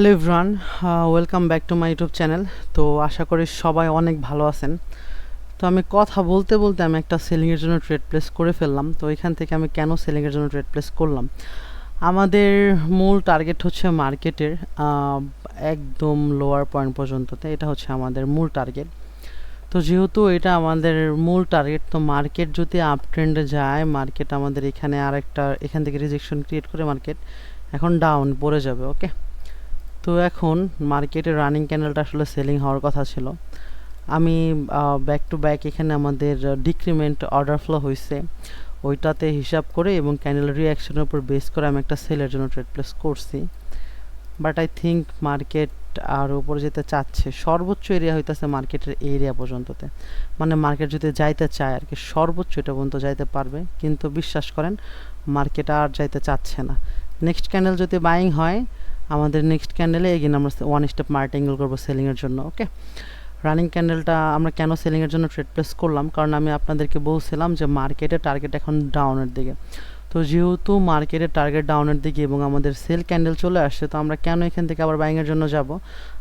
Hello everyone, welcome back to my YouTube channel. তো আশা করি সবাই অনেক ভালো আছেন। তো আমি কথা বলতে বলতে আমি একটা সেলিংয়ের জন্য ট্রেড প্লেস করে ফেললাম। তো এখান থেকে আমি কেন সেলিংয়ের জন্য ট্রেড প্লেস করলাম, আমাদের মূল টার্গেট হচ্ছে মার্কেটের একদম লোয়ার পয়েন্ট পর্যন্ত, এটা হচ্ছে আমাদের মূল টার্গেট। তো যেহেতু এটা আমাদের মূল টার্গেট, তো মার্কেট যদি আপ ট্রেন্ডে যায়, মার্কেট আমাদের এখানে আরেকটা এখান থেকে রিজেকশন ক্রিয়েট করে মার্কেট এখন ডাউন পড়ে যাবে। ওকে, তো এখন মার্কেটে রানিং ক্যান্ডেলটা আসলে সেলিং হওয়ার কথা ছিল। আমি ব্যাক টু ব্যাক এখানে আমাদের ডিক্রিমেন্ট অর্ডার ফ্লো হয়েছে, ওইটাতে হিসাব করে এবং ক্যান্ডেল রিঅ্যাকশনের উপর বেস করে আমি একটা সেলের জন্য ট্রেড প্লেস করছি। বাট আই থিঙ্ক মার্কেট আর উপরে যেতে চাচ্ছে, সর্বোচ্চ এরিয়া হইতেছে মার্কেটের এরিয়া পর্যন্ততে, মানে মার্কেট যদি যাইতে চায় আর কি সর্বোচ্চ এটা পর্যন্ত যাইতে পারবে, কিন্তু বিশ্বাস করেন মার্কেট আর যাইতে চাচ্ছে না। নেক্সট ক্যান্ডেল যদি বাইং হয়, আমাদের নেক্সট ক্যান্ডেলে এগিয়ে আমরা ওয়ান স্টেপ মার্ট অ্যাঙ্গেল করবো সেলিংয়ের জন্য। ওকে, রানিং ক্যান্ডেলটা আমরা কেন সেলিংয়ের জন্য ট্রেড প্লেস করলাম, কারণ আমি আপনাদেরকে বলছিলাম যে মার্কেটের টার্গেট এখন ডাউনের দিকে। তো যেহেতু মার্কেটের টার্গেট ডাউনের দিকে এবং আমাদের সেল ক্যান্ডেল চলে আসছে, তো আমরা কেন এখান থেকে আবার বাইংয়ের জন্য যাব?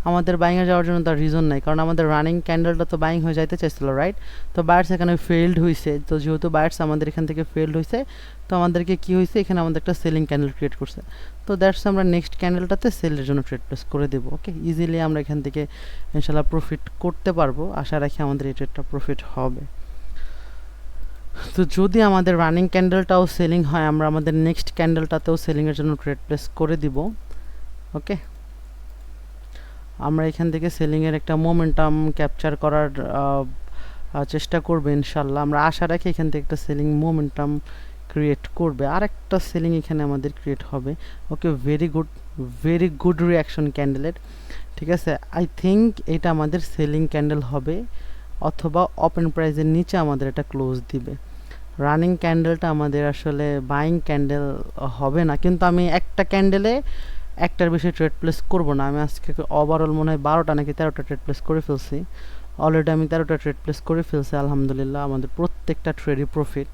আমাদের বাইংয়ে যাওয়ার জন্য তার রিজন নাই, কারণ আমাদের রানিং ক্যান্ডেলটা তো বাইং হয়ে যাইতে চাইছিল, রাইট? তো বায়ার্স এখানে ফেলড হয়েছে, তো যেহেতু বায়ার্স আমাদের এখান থেকে ফেলড হয়েছে, তো আমাদেরকে কি হয়েছে, এখানে আমাদের একটা সেলিং ক্যান্ডেল ক্রিয়েট করছে। তো দ্যাটস আমরা নেক্সট ক্যান্ডেলটাতে সেলের জন্য ট্রেড প্লেস করে দেবো। ওকে, ইজিলি আমরা এখান থেকে ইনশাল্লাহ প্রফিট করতে পারবো, আশা রাখি আমাদের এই ট্রেডটা প্রফিট হবে। তো যদি আমাদের রানিং ক্যান্ডেলটাও সেলিং হয়, আমরা আমাদের নেক্সট ক্যান্ডেলটাতেও সেলিংয়ের জন্য ট্রেড প্লেস করে দিব। ওকে, আমরা এখান থেকে সেলিংয়ের একটা মোমেন্টাম ক্যাপচার করার চেষ্টা করবে ইনশাল্লাহ। আমরা আশা রাখি এখান থেকে একটা সেলিং মোমেন্টাম ক্রিয়েট করবে, আর একটা সেলিং এখানে আমাদের ক্রিয়েট হবে। ওকে, ভেরি গুড রিয়াকশন ক্যান্ডেলের, ঠিক আছে। আই থিঙ্ক এটা আমাদের সেলিং ক্যান্ডেল হবে, অথবা ওপেন প্রাইসের নিচে আমাদের এটা ক্লোজ দিবে। রানিং ক্যান্ডেলটা আমাদের আসলে বাইং ক্যান্ডেল হবে না, কিন্তু আমি একটা ক্যান্ডেলে একটার বেশি ট্রেড প্লেস করবো না। আমি আজকে ওভারঅল মনে হয় 12টা নাকি 13টা ট্রেড প্লেস করে ফেলছি অলরেডি। আমি 13টা ট্রেড প্লেস করে ফেলছি আলহামদুলিল্লাহ, আমাদের প্রত্যেকটা ট্রেডই প্রফিট।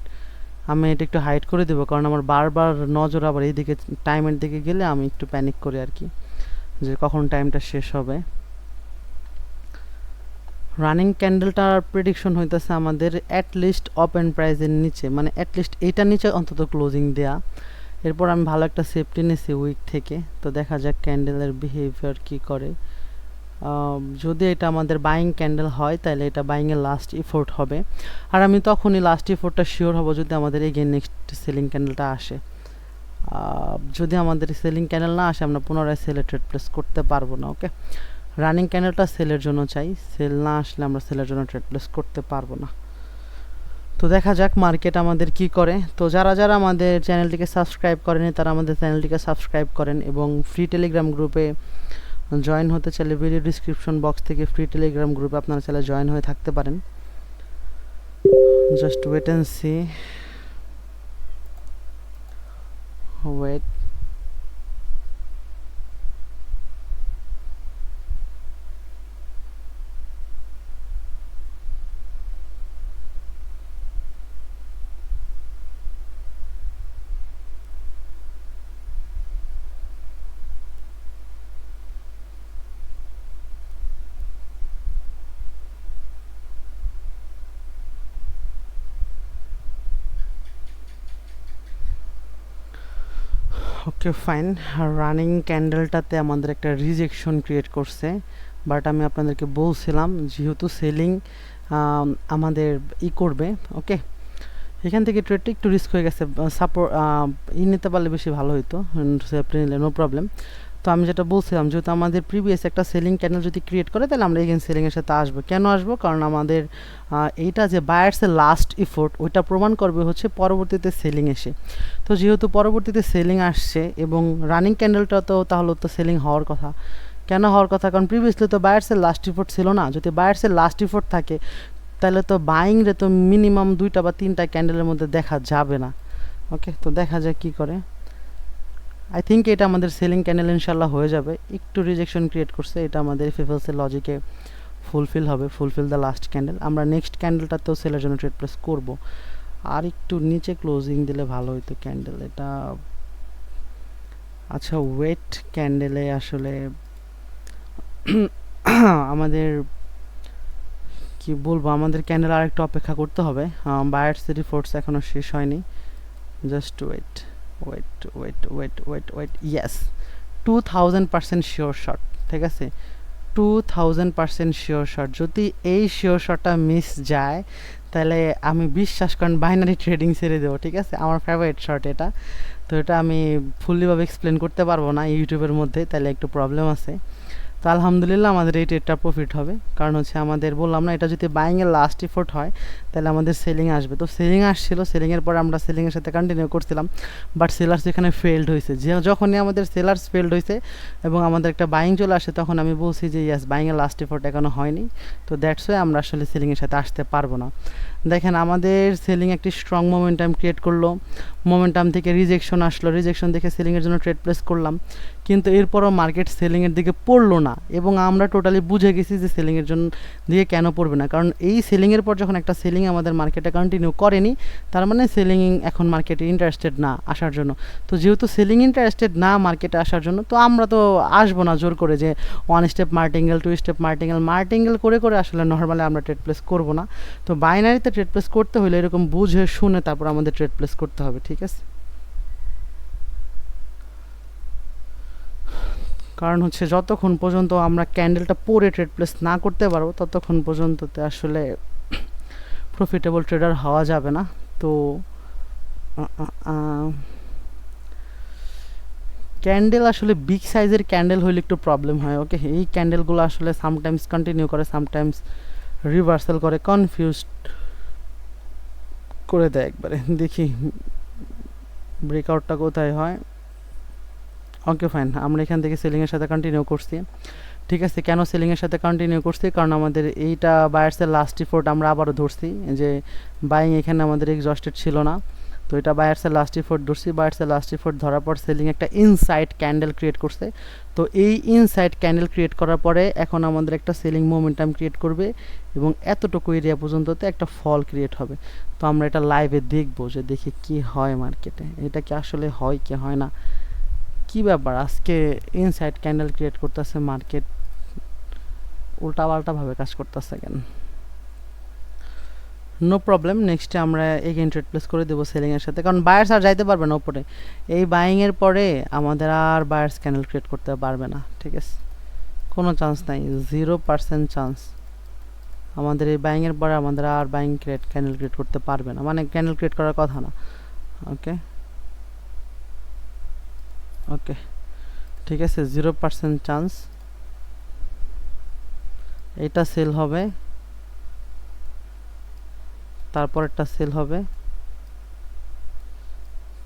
আমি এটা একটু হাইড করে দেবো, কারণ আমার বারবার নজর আবার এইদিকে টাইমের দিকে গেলে আমি একটু প্যানিক করি আর কি, যে কখন টাইমটা শেষ হবে। রানিং ক্যান্ডেলটার প্রেডিকশন হইতেছে আমাদের অ্যাটলিস্ট ওপেন প্রাইসের নিচে, মানে অ্যাটলিস্ট এইটার নিচে অন্তত ক্লোজিং দেয়া। এরপর আমি ভালো একটা সেফটি নিয়েছি উইক থেকে, তো দেখা যাক ক্যান্ডেলের বিহেভিয়ার কি করে। যদি এটা আমাদের বাইং ক্যান্ডেল হয়, তাহলে এটা বাইংয়ের লাস্ট ইফোর্ট হবে, আর আমি তখনই লাস্ট ইফোর্টটা শিওর হব যদি আমাদের এগেইন নেক্সট সেলিং ক্যান্ডেলটা আসে। যদি আমাদের সেলিং ক্যান্ডেল না আসে, আমরা পুনরায় সেলে ট্রেড প্লেস করতে পারবো না। ওকে, রানিং ক্যান্ডেলটা সেলের জন্য চাই, সেল না আসলে আমরা সেলের জন্য ট্রেড প্লেস করতে পারবো না। তো দেখা যাক মার্কেট আমাদের কি করে। তো যারা যারা আমাদের চ্যানেলটিকে সাবস্ক্রাইব করেনি, তারা আমাদের চ্যানেলটিকে সাবস্ক্রাইব করেন, এবং ফ্রি টেলিগ্রাম গ্রুপে জয়েন হতে চাইলে ভিডিও ডিসক্রিপশন বক্স থেকে ফ্রি টেলিগ্রাম গ্রুপে আপনারা চাইলে জয়েন হয়ে থাকতে পারেন। Just wait and see, wait. Okay fine, running ক্যান্ডেলটাতে আমাদের একটা রিজেকশন ক্রিয়েট করছে, বাট আমি আপনাদেরকে বলছিলাম যেহেতু সেলিং আমাদের করবে। ওকে, এখান থেকে ট্রেডটা একটু রিস্ক হয়ে গেছে, সাপোর্ট নিতে পারলে বেশি ভালো হতো, সেফটি নিলে নো প্রবলেম। তো আমি যেটা বলছিলাম, যেহেতু আমাদের প্রিভিয়াস একটা সেলিং ক্যান্ডেল যদি ক্রিয়েট করে, তাহলে আমরা এগেন সেলিংয়ের সাথে আসবো। কেন আসবো? কারণ আমাদের এইটা যে বায়ার্সের লাস্ট ইফোর্ট, ওইটা প্রমাণ করবে হচ্ছে পরবর্তীতে সেলিং এসে। তো যেহেতু পরবর্তীতে সেলিং আসছে এবং রানিং ক্যান্ডেলটা তো তাহলে তো সেলিং হওয়ার কথা। কেন হওয়ার কথা? কারণ প্রিভিয়াসলি তো বায়ার্সের লাস্ট ইফোর্ট ছিল না। যদি বায়ার্সের লাস্ট ইফোর্ট থাকে, তাহলে তো বাইংরে তো মিনিমাম 2টা বা 3টা ক্যান্ডেলের মধ্যে দেখা যাবে না। ওকে, তো দেখা যাক কী করে। আই থিঙ্ক এটা আমাদের সেলিং ক্যান্ডেল ইনশাল্লাহ হয়ে যাবে। একটু রিজেকশন ক্রিয়েট করছে, এটা আমাদের ফিফেলসের লজিকে ফুলফিল হবে, ফুলফিল দ্য লাস্ট ক্যান্ডেল। আমরা নেক্সট ক্যান্ডেলটাতেও সেলের জন্য ট্রেড প্লেস করবো। আর একটু নিচে ক্লোজিং দিলে ভালো হতো ক্যান্ডেল এটা। আচ্ছা, ওয়েট ক্যান্ডেলে আসলে আমাদের কি বলবো, আমাদের ক্যান্ডেল আর একটু অপেক্ষা করতে হবে। বায়ার্স রিপোর্টস এখনো শেষ হয়নি। Just wait wait wait wait wait wait yes, 2000% sure shot. ঠিক আছে, 2000% শিওর শট। যদি এই শিওর শটটা মিস যায় তাহলে আমি বিশ্বাস করেন বাইনারি ট্রেডিং ছেড়ে দেবো। ঠিক আছে, আমার ফেভারিট শট এটা। তো এটা আমি ফুললিভাবে এক্সপ্লেন করতে পারবো না ইউটিউবের মধ্যে, তাহলে একটু প্রবলেম আছে। তো আলহামদুলিল্লাহ আমাদের এই ট্রেডটা প্রফিট হবে, কারণ হচ্ছে আমাদের বললাম না, এটা যদি বাইংয়ের লাস্ট ইফোর্ট হয় তাহলে আমাদের সেলিং আসবে। তো সেলিং আসছিল, সেলিংয়ের পরে আমরা সেলিংয়ের সাথে কন্টিনিউ করছিলাম, বাট সেলার্স এখানে ফেল্ড হয়েছে। যে যখনই আমাদের সেলার্স ফেল্ড হয়েছে এবং আমাদের একটা বাইং চলে আসে, তখন আমি বলছি যে ইয়াস, বাইংয়ের লাস্ট ইফোর্ট এখনও হয়নি, তো দ্যাটস ওয়ে আমরা আসলে সেলিংয়ের সাথে আসতে পারবো না। দেখেন আমাদের সেলিং একটি স্ট্রং মোমেন্টাম ক্রিয়েট করলো, মোমেন্টাম থেকে রিজেকশন আসলো, রিজেকশন দেখে সেলিংয়ের জন্য ট্রেড প্লেস করলাম, কিন্তু এরপরও মার্কেট সেলিংয়ের দিকে পড়লো না এবং আমরা টোটালি বুঝে গেছি যে সেলিংয়ের জন্য দিকে কেন পড়বে না, কারণ এই সেলিংয়ের পর যখন একটা সেলিং আমাদের মার্কেটে কন্টিনিউ করেনি, তার মানে সেলিং এখন মার্কেটে ইন্টারেস্টেড না আসার জন্য। তো যেহেতু সেলিং ইন্টারেস্টেড না মার্কেটে আসার জন্য, তো আমরা তো আসবো না জোর করে যে one step martingale, two step martingale করে করে আসলে নর্মালি আমরা ট্রেড প্লেস করবো না। তো বাইনারিতে ট্রেড প্লেস করতে হলে এরকম বুঝে শুনে তারপর আমাদের ট্রেড প্লেস করতে হবে। ঠিক আছে, কারণ হচ্ছে যতক্ষণ পর্যন্ত আমরা ক্যান্ডেলটা পরে ট্রেড প্লেস না করতে পারবো, ততক্ষণ পর্যন্ত আসলে প্রফিটেবল ট্রেডার হওয়া যাবে না। তো ক্যান্ডেল আসলে বিগ সাইজের ক্যান্ডেল হইলে একটু প্রবলেম হয়। ওকে, এই ক্যান্ডেলগুলো আসলে সামটাইমস কন্টিনিউ করে, সামটাইমস রিভার্সাল করে, কনফিউজ করে দেয় একবারে। দেখি ব্রেকআউটটা কোথায় হয়। ওকে ফাইন, আমরা এখান থেকে সেলিংয়ের সাথে কন্টিনিউ করছি। ঠিক আছে, কেন সেলিংয়ের সাথে কন্টিনিউ করছি, কারণ আমাদের এইটা বায়ার্সের লাস্ট ইফোর্ট আমরা আবারও ধরছি, যে বাইং এখানে আমাদের এক্সস্টেড ছিল না, তো এটা বায়ার্সের লাস্ট ইফোর্ট ধরছি। বায়ার্সের লাস্ট ইফোর্ট ধরার পর সেলিং একটা ইনসাইড ক্যান্ডেল ক্রিয়েট করছে। তো এই ইনসাইড ক্যান্ডেল ক্রিয়েট করার পরে এখন আমাদের একটা সেলিং মোমেন্টাম ক্রিয়েট করবে এবং এতটুকু এরিয়া পর্যন্ততে একটা ফল ক্রিয়েট হবে। তো আমরা এটা লাইভে দেখবো, যে দেখি কি হয় মার্কেটে, এটা কি আসলে হয় কি হয় না, কি ব্যাপার আজকে ইনসাইড ক্যান্ডেল ক্রিয়েট করতেছে মার্কেট, উল্টাপাল্টাভাবে কাজ করতেছে কেন। নো প্রবলেম, নেক্সটে আমরা এগেইন ট্রেড প্লেস করে দেবো সেলিংয়ের সাথে, কারণ বায়ার্স আর যাইতে পারবে না উপরে। এই বাইংয়ের পরে আমাদের আর বায়ার্স ক্যান্ডেল ক্রিয়েট করতে পারবে না। ঠিক আছে, কোনো চান্স নাই, 0% চান্স। আমাদের এই বাইংয়ের পরে আমাদের আর বাইং ক্যান্ডেল ক্রিয়েট করতে পারবে না, মানে ক্যান্ডেল ক্রিয়েট করার কথা না। ওকে ওকে, ঠিক আছে, 0% চান্স। এটা সেল হবে, তারপর একটা সেল হবে।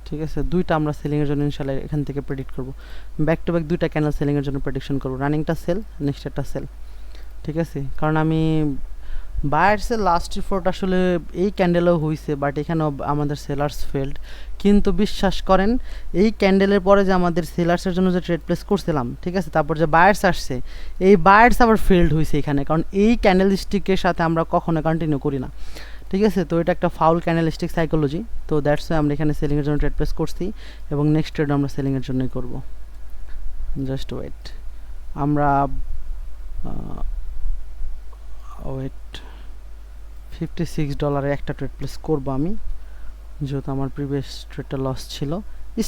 ঠিক আছে, দুইটা আমরা সেলিংয়ের জন্য ইনশাল্লাহ এখান থেকে প্রেডিক্ট করব, ব্যাক টু ব্যাক দুইটা ক্যান্ডেল সেলিংয়ের জন্য প্রেডিকশন করব। রানিংটা সেল, নেক্সট একটা সেল। ঠিক আছে, কারণ আমি বায়ার্সের লাস্ট রিপোর্ট আসলে এই ক্যান্ডেলও হয়েছে, বাট এখানেও আমাদের সেলার্স ফেল্ড। কিন্তু বিশ্বাস করেন, এই ক্যান্ডেলের পরে যে আমাদের সেলার্সের জন্য যে ট্রেড প্লেস করছিলাম, ঠিক আছে, তারপর যে বায়ার্স আসছে, এই বায়ার্স আবার ফেল্ড হয়েছে এখানে, কারণ এই ক্যান্ডেল স্টিকের সাথে আমরা কখনো কন্টিনিউ করি না। ঠিক আছে, তো এটা একটা ফাউল ক্যান্ডেলস্টিক সাইকোলজি। তো দ্যাটস ওয়াই আমরা এখানে সেলিংয়ের জন্য ট্রেড প্লেস করছি এবং নেক্সট ট্রেড আমরা সেলিংয়ের জন্যই করব। জাস্ট ওয়েট, আমরা ওয়েট $56 একটা ট্রেড প্লেস করবো আমি, যেহেতু আমার প্রিভিয়াস ট্রেডটা লস ছিল।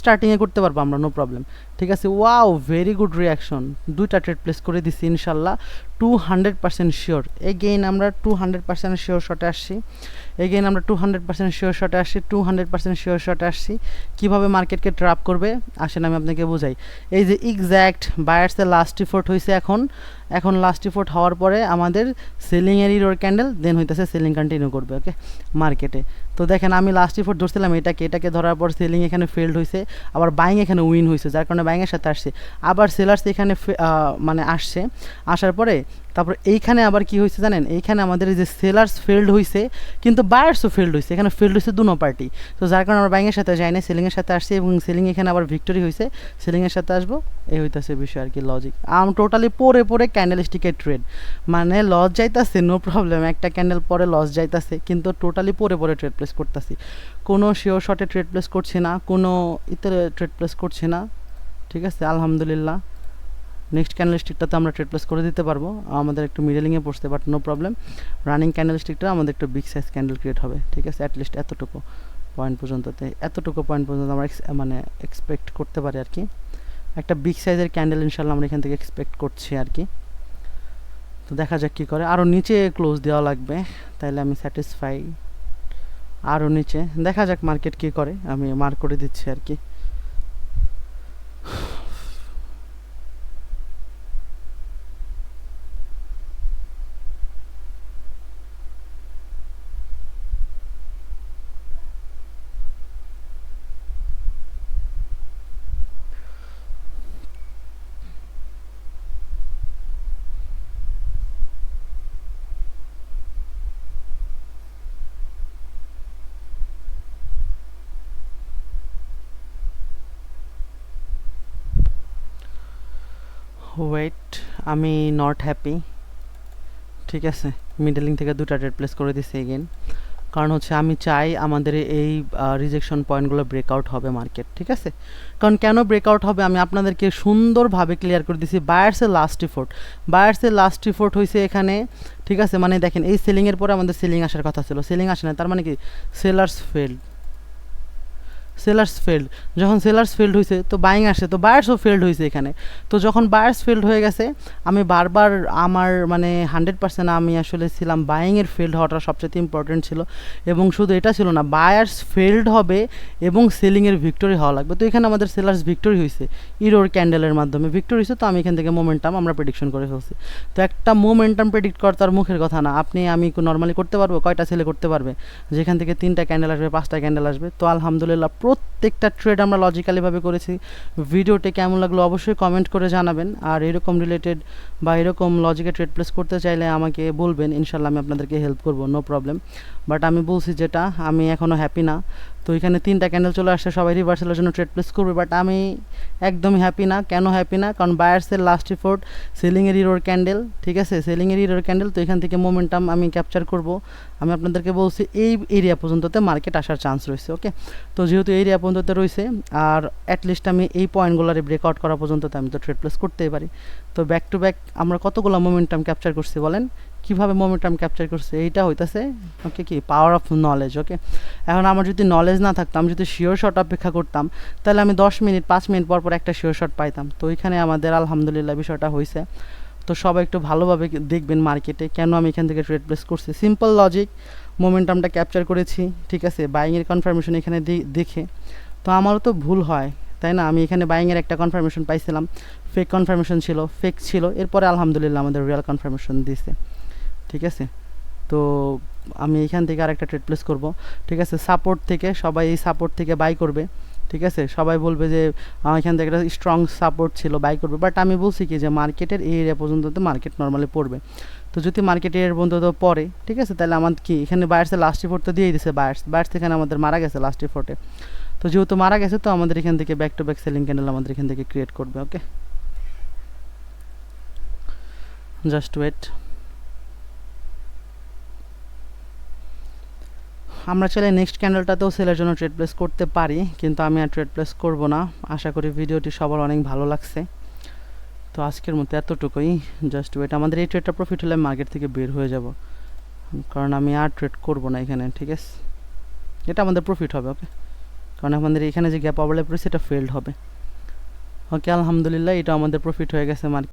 স্টার্টিংয়ে করতে পারবো আমরা, নো প্রবলেম। ঠিক আছে, ওয়াও, ভেরি গুড রিয়াকশন, দুইটা ট্রেড প্লেস করে দিছি ইনশাল্লাহ, 200% শিওর। এগেইন আমরা 200% শিওর শটে আসছি, এগেইন আমরা 200% শিওর শটে আসছি, 200% শিওর শটে আসছি। কীভাবে মার্কেটকে ট্র্যাপ করবে আসেন আমি আপনাকে বোঝাই। এই যে এক্স্যাক্ট বায়ার্সের লাস্ট রিপোর্ট হয়েছে, এখন লাস্ট রিপোর্ট হওয়ার পরে আমাদের সেলিংয়ের ইরোর ক্যান্ডেল দেন হইতেছে সেলিং কন্টিনিউ করবে ওকে মার্কেটে। তো দেখেন আমি লাস্ট রিপোর্ট ধরছিলাম এটাকে ধরার পর সেলিং এখানে ফেল্ড হয়েছে, আবার বাইং এখানে উইন হয়েছে, যার কারণে বাইংয়ের সাথে আসছে, আবার সেলার্স এখানে মানে আসছে, আসার পরে তারপর এইখানে আবার কি হয়েছে জানেন, এইখানে আমাদের এই যে সেলার্স ফেল্ড হয়েছে কিন্তু বায়ার্সও ফেল্ড হয়েছে, এখানে ফেল্ড হয়েছে দুনো পার্টি। তো যার কারণে আমরা বাইংয়ের সাথে যাই না, সেলিংয়ের সাথে আসছি এবং সেলিং এখানে আবার ভিক্টরি হয়েছে, সেলিংয়ের সাথে আসবো, এই হইতেছে বিষয় আর কি লজিক। টোটালি পরে ক্যান্ডেলস্টিকের ট্রেড, মানে লস যাইতাছে নো প্রবলেম, একটা ক্যান্ডেল পরে লস যাইতাছে, কিন্তু টোটালি পরে ট্রেড প্লেস করতেছি, কোনো শিওর শটে ট্রেড প্লেস করছি না, কোনো ইতে ট্রেড প্লেস করছি না। ঠিক আছে, আলহামদুলিল্লাহ নেক্সট ক্যান্ডেলস্টিকটাতে আমরা ট্রেড প্লেস করে দিতে পারবো, আমাদের একটু মিডলিংয়ে পড়ছে, বাট নো প্রবলেম। রানিং ক্যান্ডেলস্টিকটা আমাদের একটু বিগ সাইজ ক্যান্ডেল ক্রিয়েট হবে, ঠিক আছে, অ্যাটলিস্ট এতটুকু পয়েন্ট পর্যন্ততে, এতটুকু পয়েন্ট পর্যন্ত আমরা মানে এক্সপেক্ট করতে পারি আর কি। একটা বিগ সাইজের ক্যান্ডেল ইনশাল্লাহ আমরা এখান থেকে এক্সপেক্ট করছি আর কি। তো দেখা যাক কী করে, আরও নিচে ক্লোজ দেওয়া লাগবে, তাইলে আমি স্যাটিসফাই। আরও নিচে দেখা যাক মার্কেট কী করে, আমি মার্ক করে দিচ্ছি আর কি। ওয়েট, আমি নট হ্যাপি, ঠিক আছে, মিডলিং থেকে দুটা ট্রেড প্লেস করে দিছি এগেন, কারণ হচ্ছে আমি চাই আমাদের এই রিজেকশন পয়েন্টগুলো ব্রেকআউট হবে মার্কেট, ঠিক আছে। কারণ কেন ব্রেকআউট হবে আমি আপনাদেরকে সুন্দরভাবে ক্লিয়ার করে দিছি। বায়ার্সের লাস্ট রিপোর্ট, বায়ার্সের লাস্ট রিপোর্ট হয়েছে এখানে, ঠিক আছে, মানে দেখেন এই সেলিংয়ের পরে আমাদের সেলিং আসার কথা ছিল, সেলিং আসে না, তার মানে কি সেলার্স ফেল্ড, সেলার্স ফেল্ড, যখন সেলার্স ফেল্ড হয়েছে তো বাইং আসে, তো বায়ার্সও ফেল্ড হয়েছে এখানে। তো যখন বায়ার্স ফেল্ড হয়ে গেছে, আমি বারবার আমার মানে 100% আমি আসলে ছিলাম বাইংয়ের ফেল্ড হওয়াটা সবচেয়ে ইম্পর্টেন্ট ছিল, এবং শুধু এটা ছিল না, বায়ার্স ফেল্ড হবে এবং সেলিংয়ের ভিক্টোরি হওয়া লাগবে। তো এখানে আমাদের সেলার্স ভিক্টোরি হয়েছে, ইরোর ক্যান্ডেলের মাধ্যমে ভিক্টোরি হয়েছে, তো আমি এখান থেকে মোমেন্টাম আমরা প্রেডিকশন করে ফেলছি। তো একটা মোমেন্টাম প্রেডিক্ট করা তার মুখের কথা না, আপনি আমি নর্মালি করতে পারবো, কয়টা ছেলে করতে পারবে, যেখান থেকে 3টা ক্যান্ডেল আসবে, 5টা ক্যান্ডেল আসবে। তো আলহামদুলিল্লাহ প্রত্যেকটা ট্রেড আমরা লজিক্যালিভাবে করেছি। ভিডিওটি কেমন লাগলো অবশ্যই কমেন্ট করে জানাবেন, আর এরকম রিলেটেড বা এরকম লজিকে ট্রেড প্লেস করতে চাইলে আমাকে বলবেন, ইনশাল্লাহ আমি আপনাদেরকে হেল্প করবো, নো প্রবলেম। বাট আমি বলছি যেটা, আমি এখনও হ্যাপি না। তো এখানে 3টা ক্যান্ডেল চলে আসছে, সবাই রিভার্সালের জন্য ট্রেড প্লেস করবে, বাট আমি একদমই হ্যাপি না। কেন হ্যাপি না? কারণ বায়ার্সের লাস্ট রিপোর্ট সেলিংয়ের ইরোর ক্যান্ডেল, ঠিক আছে, সেলিংয়ের ইরোর ক্যান্ডেল। তো এখান থেকে মোমেন্টাম আমি ক্যাপচার করব। আমি আপনাদেরকে বলছি এই এরিয়া পর্যন্ততে মার্কেট আসার চান্স রয়েছে, ওকে। তো যেহেতু এই এরিয়া পর্যন্ততে রয়েছে, আর অ্যাটলিস্ট আমি এই পয়েন্টগুলোরে ব্রেকআউট করা পর্যন্ত আমি তো ট্রেড প্লেস করতেই পারি। তো ব্যাক টু ব্যাক আমরা কতগুলো মোমেন্টাম ক্যাপচার করছি বলেন, কীভাবে মোমেন্টাম ক্যাপচার করছে, এইটা হইতাছে ওকে কি পাওয়ার অফ নলেজ, ওকে। এখন আমার যদি নলেজ না থাকতো, আমি যদি শিওর শট অপেক্ষা করতাম, তাহলে আমি 10 মিনিট 5 মিনিট পর পর একটা শিওর শট পাইতাম। তো ওইখানে আমাদের আলহামদুলিল্লাহ বিষয়টা হয়েছে। তো সবাই একটু ভালোভাবে দেখবেন মার্কেটে কেন আমি এখান থেকে ট্রেড প্লেস করছি, সিম্পল লজিক, মোমেন্টামটা ক্যাপচার করেছি, ঠিক আছে, বাইংয়ের কনফার্মেশন এখানে দেখে। তো আমারও তো ভুল হয়, তাই না? আমি এখানে বাইংয়ের একটা কনফার্মেশন পাইছিলাম, ফেক কনফার্মেশন ছিল, ফেক ছিল, এরপরে আলহামদুলিল্লাহ আমাদের রিয়েল কনফার্মেশন দিছে, ঠিক আছে। তো আমি এখান থেকে আরেকটা ট্রেড প্লেস করব, ঠিক আছে। সাপোর্ট থেকে সবাই এই সাপোর্ট থেকে বাই করবে, ঠিক আছে। সবাই বলবে যে এখান থেকে একটা স্ট্রং সাপোর্ট ছিল, বাই করবে, বাট আমি বলছি কি যে মার্কেটের এই এরিয়া পর্যন্ত তো মার্কেট নর্মালি পড়বে। তো যদি মার্কেট এর পর্যন্ত পড়ে, ঠিক আছে, তাহলে আমার কি এখানে বায়ার্সের লাস্ট রিপোর্ট তো দিয়েই দিছে, বায়ার্স এখানে আমাদের মারা গেছে লাস্ট রিপোর্টে। তো যেহেতু মারা গেছে, তো আমাদের এখান থেকে back to back selling candle আমাদের এখান থেকে ক্রিয়েট করবে, ওকে। Just wait. আমরা চাইলে নেক্সট ক্যান্ডেলটাতেও সেলের জন্য ট্রেড প্লেস করতে পারি, কিন্তু আমি আর ট্রেড প্লেস করব না। আশা করি ভিডিওটি সবার অনেক ভালো লাগছে। তো আজকের মতো এতটুকুই, জাস্ট ওয়েট। আমাদের এই ট্রেডটা প্রফিট হলে মার্কেট থেকে বের হয়ে যাব, কারণ আমি আর ট্রেড করব না এখানে, ঠিক আছে। এটা আমাদের প্রফিট হবে, ওকে, কারণ আমাদের এখানে যে গ্যাপ আওয়ারলে পড়েছে এটা ফেল্ড হবে, ওকে। আলহামদুলিল্লাহ এটা আমাদের প্রফিট হয়ে গেছে মার্কেট।